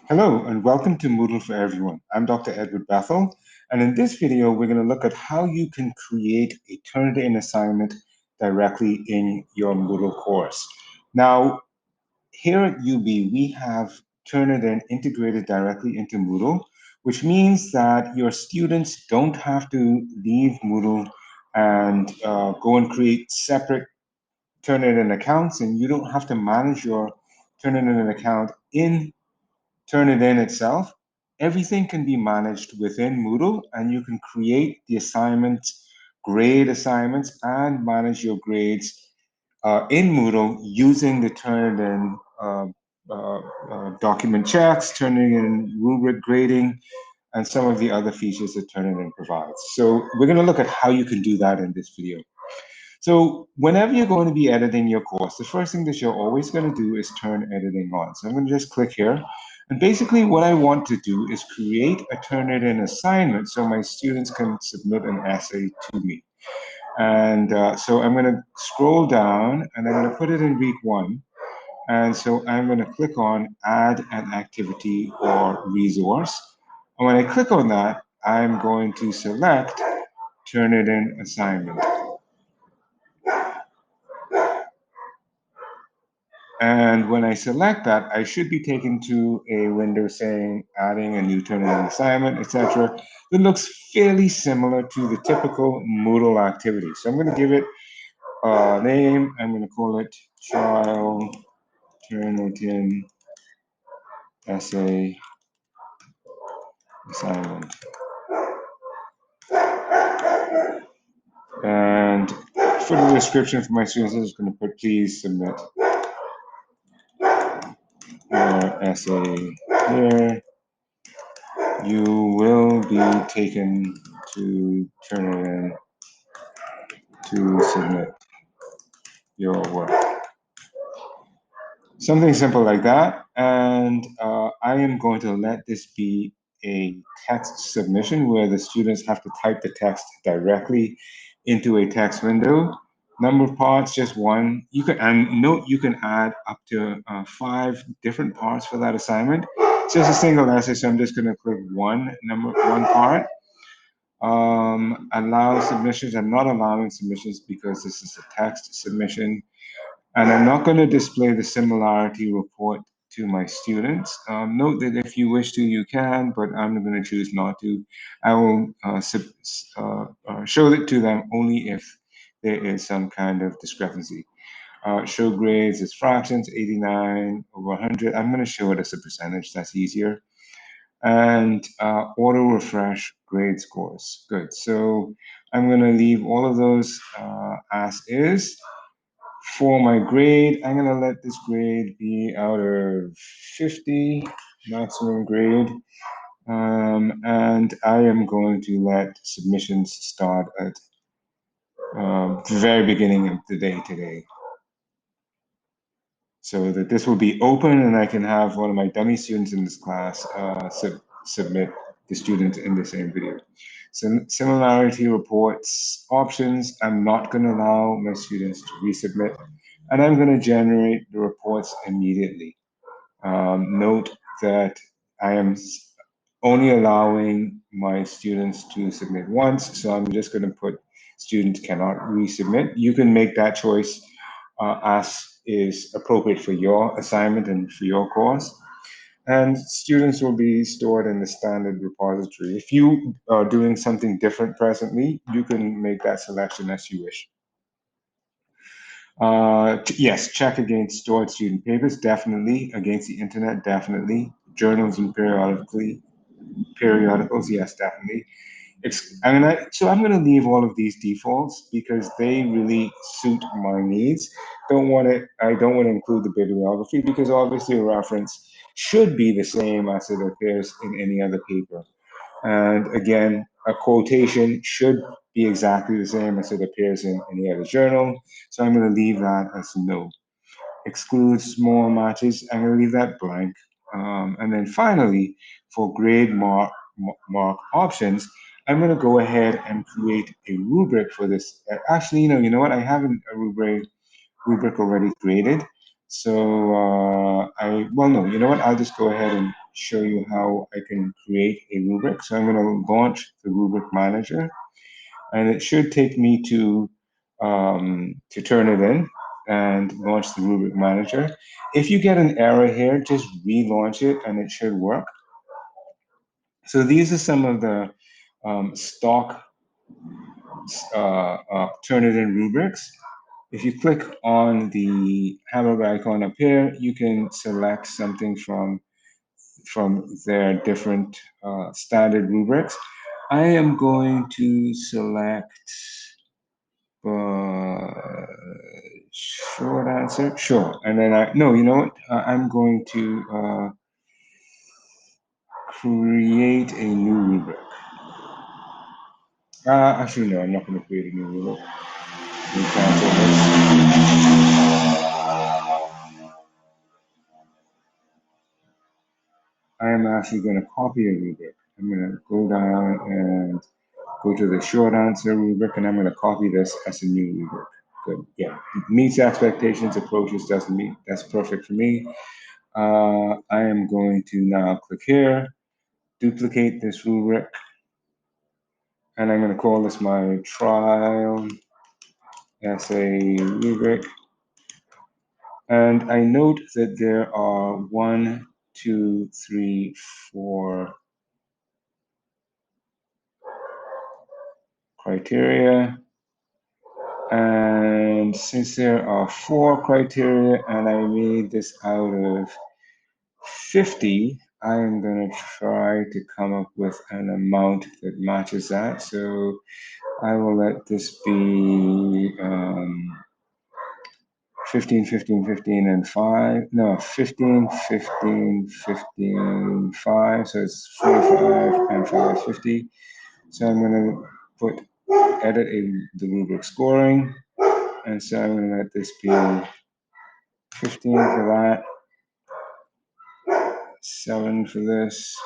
Hello and welcome to Moodle for Everyone. I'm Dr. Edward Bethel, and in this video, we're going to look at how you can create a Turnitin assignment directly in your Moodle course. Now, here at UB, we have Turnitin integrated directly into Moodle, which means that your students don't have to leave Moodle and go and create separate Turnitin accounts, and you don't have to manage your Turnitin account in Turnitin itself. Everything can be managed within Moodle, and you can create the assignments, grade assignments, and manage your grades in Moodle using the Turnitin document checks, Turnitin rubric grading, and some of the other features that Turnitin provides. So we're going to look at how you can do that in this video. So whenever you're going to be editing your course, the first thing that you're always going to do is turn editing on. So I'm going to just click here. And basically what I want to do is create a Turnitin assignment so my students can submit an essay to me. And so I'm going to scroll down and I'm going to put it in week 1. And so I'm going to click on add an activity or resource. And when I click on that, I'm going to select Turnitin assignment. And when I select that, I should be taken to a window saying adding a new Turnitin assignment, etc. It looks fairly similar to the typical Moodle activity. So I'm going to give it a name. I'm going to call it Child Turnitin Essay Assignment. And for the description for my students, I'm just going to put please submit your essay here. You will be taken to Turnitin to submit your work. Something simple like that. And I am going to let this be a text submission where the students have to type the text directly into a text window. Number of parts, just one. You can, and note you can add up to 5 different parts for that assignment. It's just a single essay, so I'm just going to click one part. Allow submissions. I'm not allowing submissions because this is a text submission. And I'm not going to display the similarity report to my students. Note that if you wish to, you can, but I'm going to choose not to. I will show it to them only if there is some kind of discrepancy. Show grades as fractions, 89 over 100. I'm going to show it as a percentage. That's easier. And auto refresh grade scores. Good. So I'm going to leave all of those as is. For my grade, I'm going to let this grade be out of 50, maximum grade. And I am going to let submissions start at the very beginning of the day today. So that this will be open and I can have one of my dummy students in this class submit the student in the same video. So similarity reports options, I'm not going to allow my students to resubmit, and I'm going to generate the reports immediately. Note that I am only allowing my students to submit once, so I'm just going to put students cannot resubmit. You can make that choice as is appropriate for your assignment and for your course. And students will be stored in the standard repository. If you are doing something different presently, you can make that selection as you wish. Yes, check against stored student papers, definitely. Against the internet, definitely. Journals and periodicals, yes, definitely. So I'm going to leave all of these defaults because they really suit my needs. I don't want to include the bibliography because obviously a reference should be the same as it appears in any other paper. And again, a quotation should be exactly the same as it appears in any other journal. So I'm going to leave that as no. Exclude small matches, I'm going to leave that blank. And then finally, for grade mark options, I'm going to go ahead and create a rubric for this. Actually, you know what? I have a rubric already created. So no, you know what? I'll just go ahead and show you how I can create a rubric. So I'm going to launch the rubric manager, and it should take me to Turnitin and launch the rubric manager. If you get an error here, just relaunch it and it should work. So these are some of the stock Turnitin rubrics. If you click on the hamburger icon up here, you can select something from their different standard rubrics. I am going to select short answer, sure. And then no, you know what? I'm going to create a new rubric. Actually, no, I'm not going to create a new rubric. Cancel this. I am actually going to copy a rubric. I'm going to go down and go to the short answer rubric, and I'm going to copy this as a new rubric. Good. Yeah. Meets expectations, approaches doesn't meet. That's perfect for me. I am going to now click here, duplicate this rubric, and I'm going to call this my trial essay rubric. And I note that there are 1, 2, 3, 4 criteria. And since there are 4 criteria and I made this out of 50, I am going to try to come up with an amount that matches that. So I will let this be 15, 15, 15, and 5. No, 15, 15, 15, 5. So it's 45 and 5, 50. So I'm going to put edit the rubric scoring. And so I'm going to let this be 15 for that, 7 for this,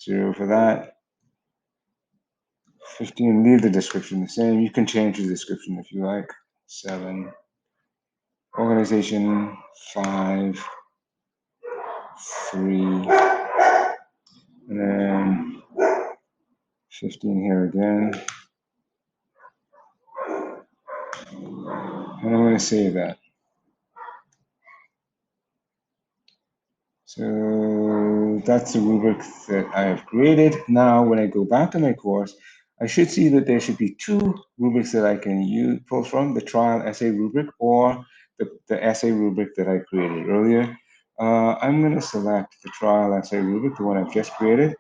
0 for that, 15. Leave the description the same. You can change the description if you like. 7. Organization 5, 3, and then 15 here again. And I'm going to save that. So that's the rubric that I have created. Now, when I go back to my course, I should see that there should be 2 rubrics that I can pull from, the trial essay rubric or the essay rubric that I created earlier. I'm going to select the trial essay rubric, the one I've just created.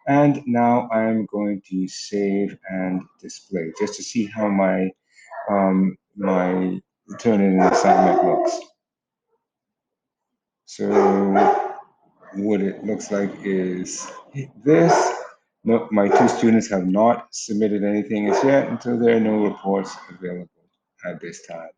And now I'm going to save and display just to see how my Turnitin assignment looks. So what it looks like is this. No, my 2 students have not submitted anything as yet, and so there are no reports available at this time.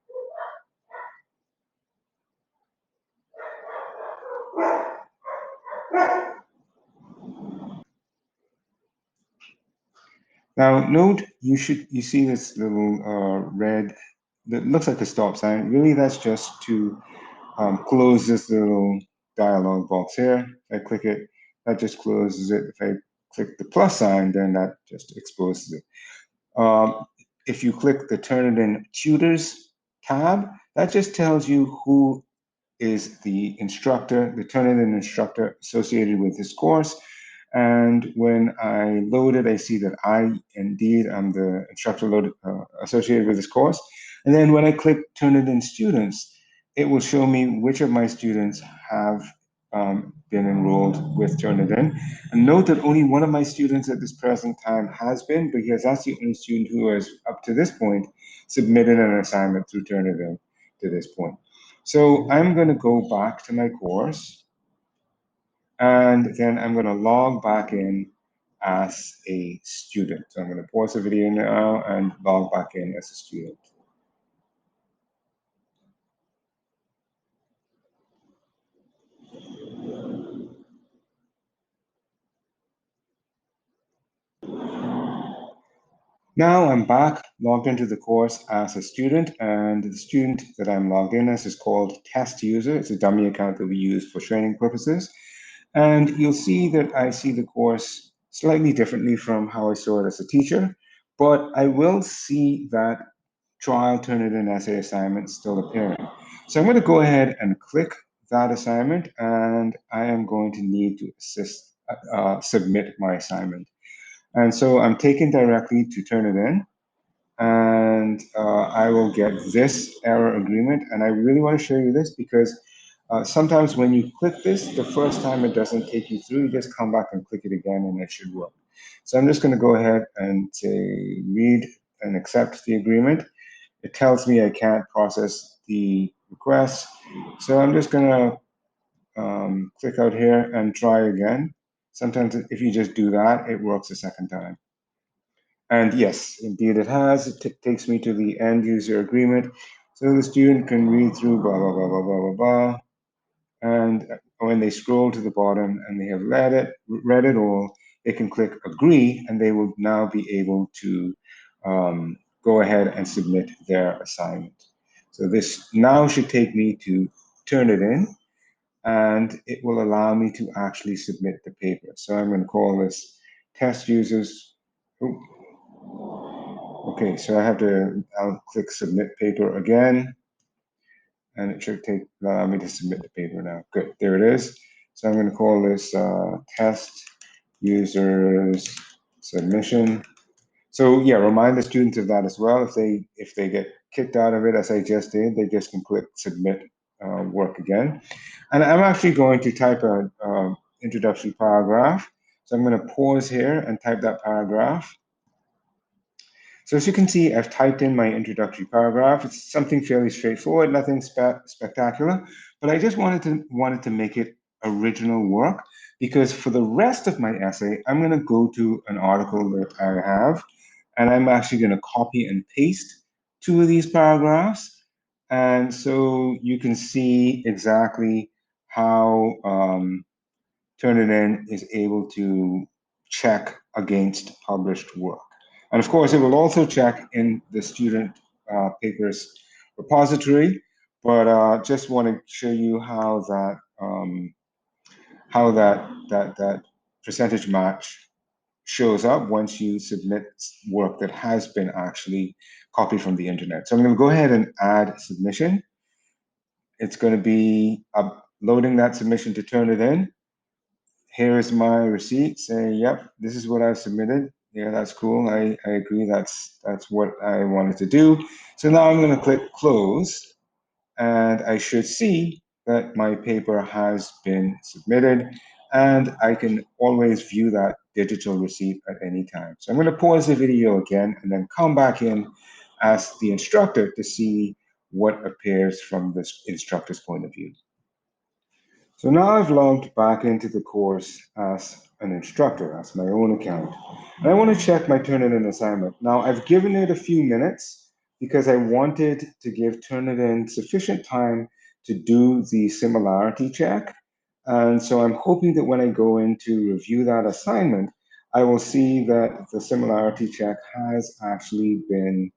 Now note, you see this little red that looks like a stop sign. Really, that's just to close this little dialog box here. If I click it, that just closes it. If I click the plus sign, then that just exposes it. If you click the Turnitin Tutors tab, that just tells you who is the instructor, the Turnitin instructor associated with this course. And when I load it, I see that I indeed am the instructor associated with this course. And then when I click Turnitin Students, it will show me which of my students have been enrolled with Turnitin. And note that only one of my students at this present time has been, because that's the only student who has, up to this point, submitted an assignment through Turnitin to this point. So I'm going to go back to my course, and then I'm going to log back in as a student. So I'm going to pause the video now and log back in as a student. Now I'm back, logged into the course as a student, and the student that I'm logged in as is called test user. It's a dummy account that we use for training purposes. And you'll see that I see the course slightly differently from how I saw it as a teacher, but I will see that trial Turnitin essay assignment still appearing. So I'm going to go ahead and click that assignment, and I am going to need to submit my assignment. And so I'm taken directly to Turnitin, and I will get this error agreement. And I really want to show you this because sometimes when you click this, the first time it doesn't take you through, you just come back and click it again and it should work. So I'm just going to go ahead and say read and accept the agreement. It tells me I can't process the request. So I'm just going to click out here and try again. Sometimes if you just do that, it works a second time. And yes, indeed it has. It takes me to the end user agreement. So the student can read through blah, blah, blah, blah, blah, blah, blah. And when they scroll to the bottom and they have read it all, they can click agree, and they will now be able to go ahead and submit their assignment. So this now should take me to Turnitin, and it will allow me to actually submit the paper. So I'm going to call this test users. Okay, so I'll click submit paper again, and it should allow me to submit the paper now. Good, there it is. So I'm going to call this test users submission. So yeah, remind the students of that as well. If they get kicked out of it, as I just did, they just can click submit work again. And I'm actually going to type an introductory paragraph. So I'm going to pause here and type that paragraph. So as you can see, I've typed in my introductory paragraph. It's something fairly straightforward, nothing spectacular, but I just wanted to make it original work, because for the rest of my essay, I'm going to go to an article that I have, and I'm actually going to copy and paste two of these paragraphs. And so you can see exactly how Turnitin is able to check against published work. And of course, it will also check in the student papers repository, but just want to show you how that percentage match shows up once you submit work that has been actually copied from the internet. So I'm going to go ahead and add submission. It's going to be uploading that submission to Turnitin. Here is my receipt saying, yep, this is what I submitted. Yeah, that's cool. I agree. That's what I wanted to do. So now I'm going to click close, and I should see that my paper has been submitted, and I can always view that digital receipt at any time. So I'm going to pause the video again and then come back in as the instructor to see what appears from the instructor's point of view. So now I've logged back into the course as an instructor, as my own account. And I want to check my Turnitin assignment. Now I've given it a few minutes because I wanted to give Turnitin sufficient time to do the similarity check. And so I'm hoping that when I go in to review that assignment, I will see that the similarity check has actually been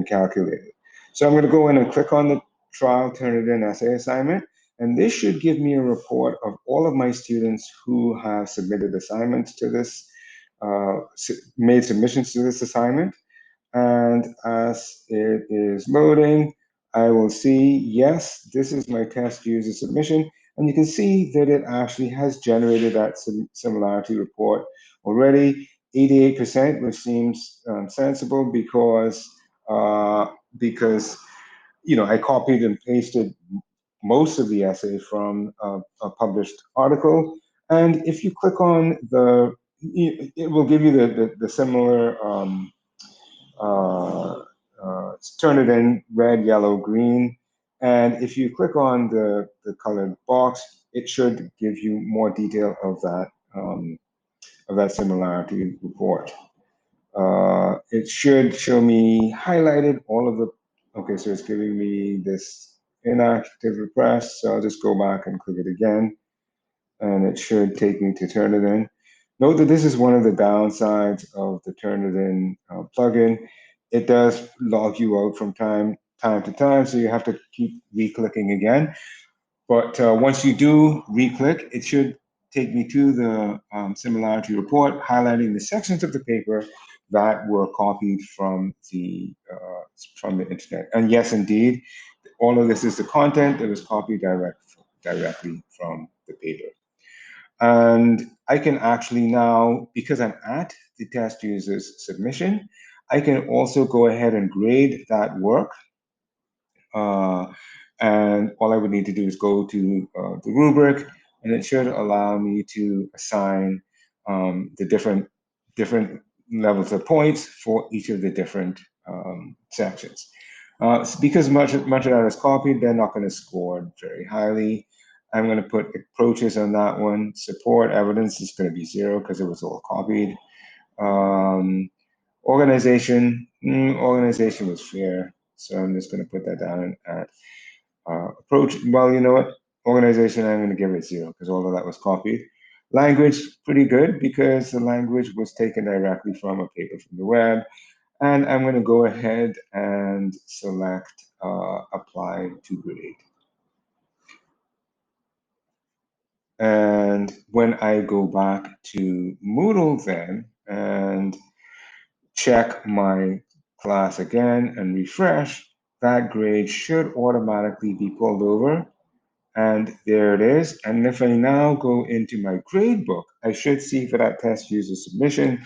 calculated. So I'm going to go in and click on the trial Turnitin essay assignment. And this should give me a report of all of my students who have submitted assignments to this, made submissions to this assignment. And as it is loading, I will see, yes, this is my test user submission. And you can see that it actually has generated that similarity report already, 88%, which seems sensible because I copied and pasted most of the essay from a published article. And if you click on it will give you the similar Turnitin red, yellow, green. And if you click on the colored box, it should give you more detail of that similarity report. It should show me highlighted all of the, okay, so it's giving me this inactive request. So I'll just go back and click it again, and it should take me to Turnitin. Note that this is one of the downsides of the Turnitin plugin. It does log you out from time to time, so you have to keep re-clicking again. But once you do re-click, it should take me to the similarity report, highlighting the sections of the paper that were copied from the internet. And yes, indeed, all of this is the content that was copied directly from the paper. And I can actually now, because I'm at the test user's submission, I can also go ahead and grade that work. And all I would need to do is go to the rubric, and it should allow me to assign the different levels of points for each of the different sections. Because much of that is copied, they're not going to score very highly. I'm going to put approaches on that one. Support evidence is going to be 0 because it was all copied. Organization was fair, so I'm just going to put that down at approach. Well, you know what? Organization, I'm going to give it 0 because all of that was copied. Language, pretty good because the language was taken directly from a paper from the web. And I'm going to go ahead and select apply to grade. And when I go back to Moodle then and check my class again and refresh, that grade should automatically be pulled over. And there it is. And if I now go into my grade book, I should see for that test user submission,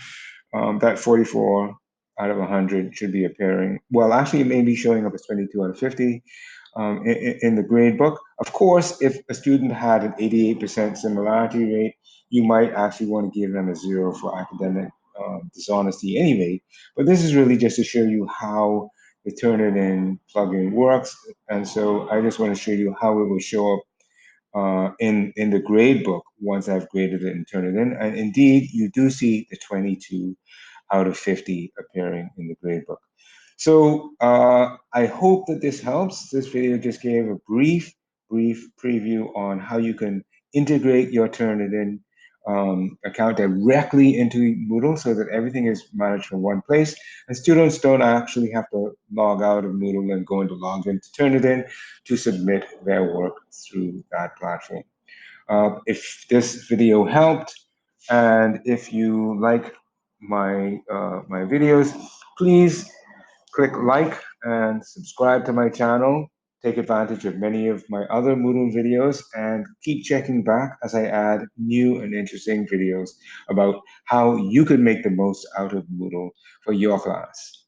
that 44 out of 100 should be appearing. Well, actually, it may be showing up as 22 out of 50 in the grade book. Of course, if a student had an 88% similarity rate, you might actually want to give them a 0 for academic dishonesty anyway. But this is really just to show you how the Turnitin plugin works. And so I just want to show you how it will show up in the grade book once I've graded it and turned it in. And indeed, you do see the 22 out of 50 appearing in the grade book. So I hope that this helps. This video just gave a brief preview on how you can integrate your Turnitin account directly into Moodle so that everything is managed from one place. And students don't actually have to log out of Moodle and go into login to Turnitin to submit their work through that platform. If this video helped, and if you like my videos, please click like and subscribe to my channel. Take advantage of many of my other Moodle videos and keep checking back as I add new and interesting videos about how you can make the most out of Moodle for your class.